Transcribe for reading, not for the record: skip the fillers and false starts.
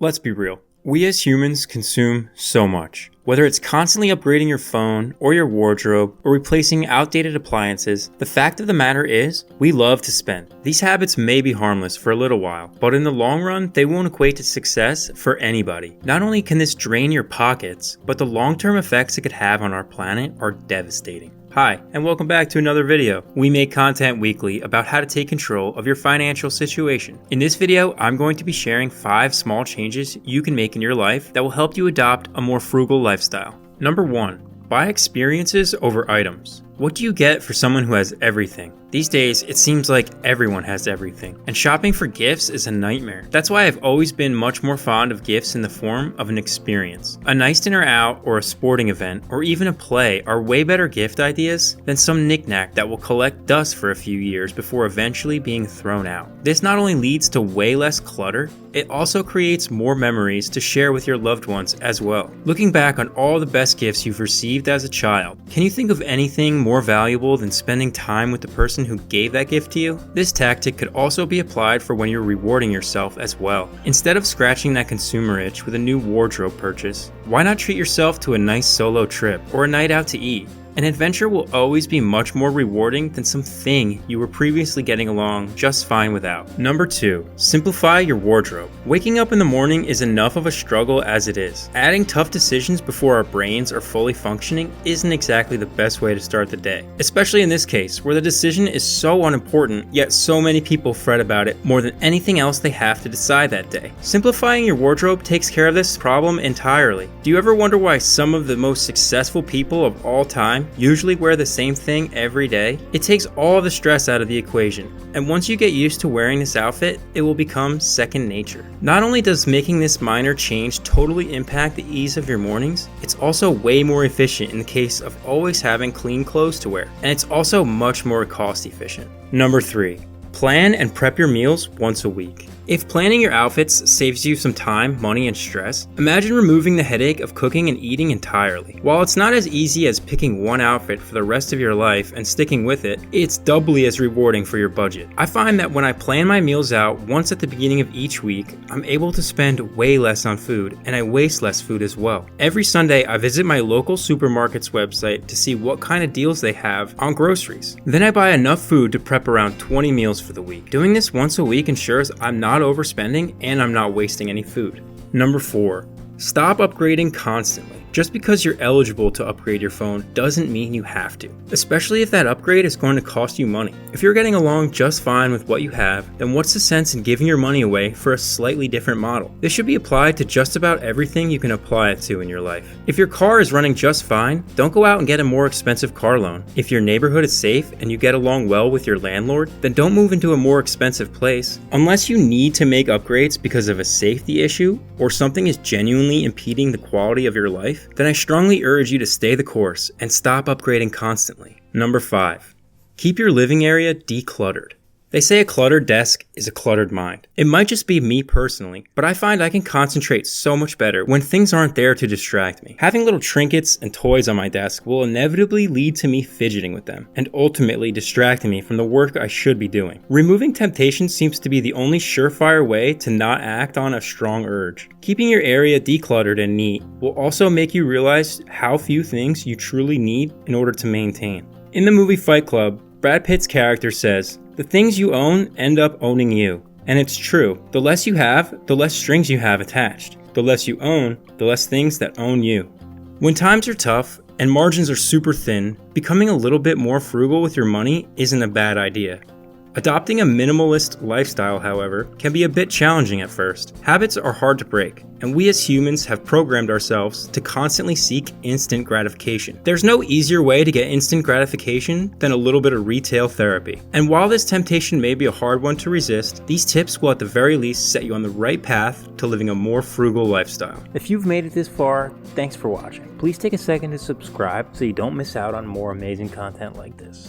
Let's be real. We as humans consume so much. Whether it's constantly upgrading your phone or your wardrobe or replacing outdated appliances, the fact of the matter is, we love to spend. These habits may be harmless for a little while, but in the long run, they won't equate to success for anybody. Not only can this drain your pockets, but the long-term effects it could have on our planet are devastating. Hi, and welcome back to another video. We make content weekly about how to take control of your financial situation. In this video, I'm going to be sharing 5 small changes you can make in your life that will help you adopt a more frugal lifestyle. Number 1. Buy experiences over items. What do you get for someone who has everything? These days, it seems like everyone has everything, and shopping for gifts is a nightmare. That's why I've always been much more fond of gifts in the form of an experience. A nice dinner out, or a sporting event, or even a play are way better gift ideas than some knickknack that will collect dust for a few years before eventually being thrown out. This not only leads to way less clutter, it also creates more memories to share with your loved ones as well. Looking back on all the best gifts you've received as a child, can you think of anything more valuable than spending time with the person who gave that gift to you? This tactic could also be applied for when you're rewarding yourself as well. Instead of scratching that consumer itch with a new wardrobe purchase, why not treat yourself to a nice solo trip or a night out to eat? An adventure will always be much more rewarding than something you were previously getting along just fine without. Number 2. Simplify your wardrobe. Waking up in the morning is enough of a struggle as it is. Adding tough decisions before our brains are fully functioning isn't exactly the best way to start the day. Especially in this case, where the decision is so unimportant, yet so many people fret about it more than anything else they have to decide that day. Simplifying your wardrobe takes care of this problem entirely. Do you ever wonder why some of the most successful people of all time usually wear the same thing every day? It takes all the stress out of the equation, and once you get used to wearing this outfit, it will become second nature. Not only does making this minor change totally impact the ease of your mornings, it's also way more efficient in the case of always having clean clothes to wear, and it's also much more cost efficient. Number 3. Plan and prep your meals once a week. If planning your outfits saves you some time, money, and stress, imagine removing the headache of cooking and eating entirely. While it's not as easy as picking one outfit for the rest of your life and sticking with it, it's doubly as rewarding for your budget. I find that when I plan my meals out once at the beginning of each week, I'm able to spend way less on food, and I waste less food as well. Every Sunday, I visit my local supermarket's website to see what kind of deals they have on groceries. Then I buy enough food to prep around 20 meals for the week. Doing this once a week ensures I'm not overspending and I'm not wasting any food. Number 4. Stop upgrading constantly. Just because you're eligible to upgrade your phone doesn't mean you have to, especially if that upgrade is going to cost you money. If you're getting along just fine with what you have, then what's the sense in giving your money away for a slightly different model? This should be applied to just about everything you can apply it to in your life. If your car is running just fine, don't go out and get a more expensive car loan. If your neighborhood is safe and you get along well with your landlord, then don't move into a more expensive place. Unless you need to make upgrades because of a safety issue or something is genuinely impeding the quality of your life, then I strongly urge you to stay the course and stop upgrading constantly. Number 5. Keep your living area decluttered. They say a cluttered desk is a cluttered mind. It might just be me personally, but I find I can concentrate so much better when things aren't there to distract me. Having little trinkets and toys on my desk will inevitably lead to me fidgeting with them, and ultimately distracting me from the work I should be doing. Removing temptation seems to be the only surefire way to not act on a strong urge. Keeping your area decluttered and neat will also make you realize how few things you truly need in order to maintain. In the movie Fight Club, Brad Pitt's character says, "The things you own end up owning you." And it's true. The less you have, the less strings you have attached. The less you own, the less things that own you. When times are tough and margins are super thin, becoming a little bit more frugal with your money isn't a bad idea. Adopting a minimalist lifestyle, however, can be a bit challenging at first. Habits are hard to break, and we as humans have programmed ourselves to constantly seek instant gratification. There's no easier way to get instant gratification than a little bit of retail therapy. And while this temptation may be a hard one to resist, these tips will at the very least set you on the right path to living a more frugal lifestyle. If you've made it this far, thanks for watching. Please take a second to subscribe so you don't miss out on more amazing content like this.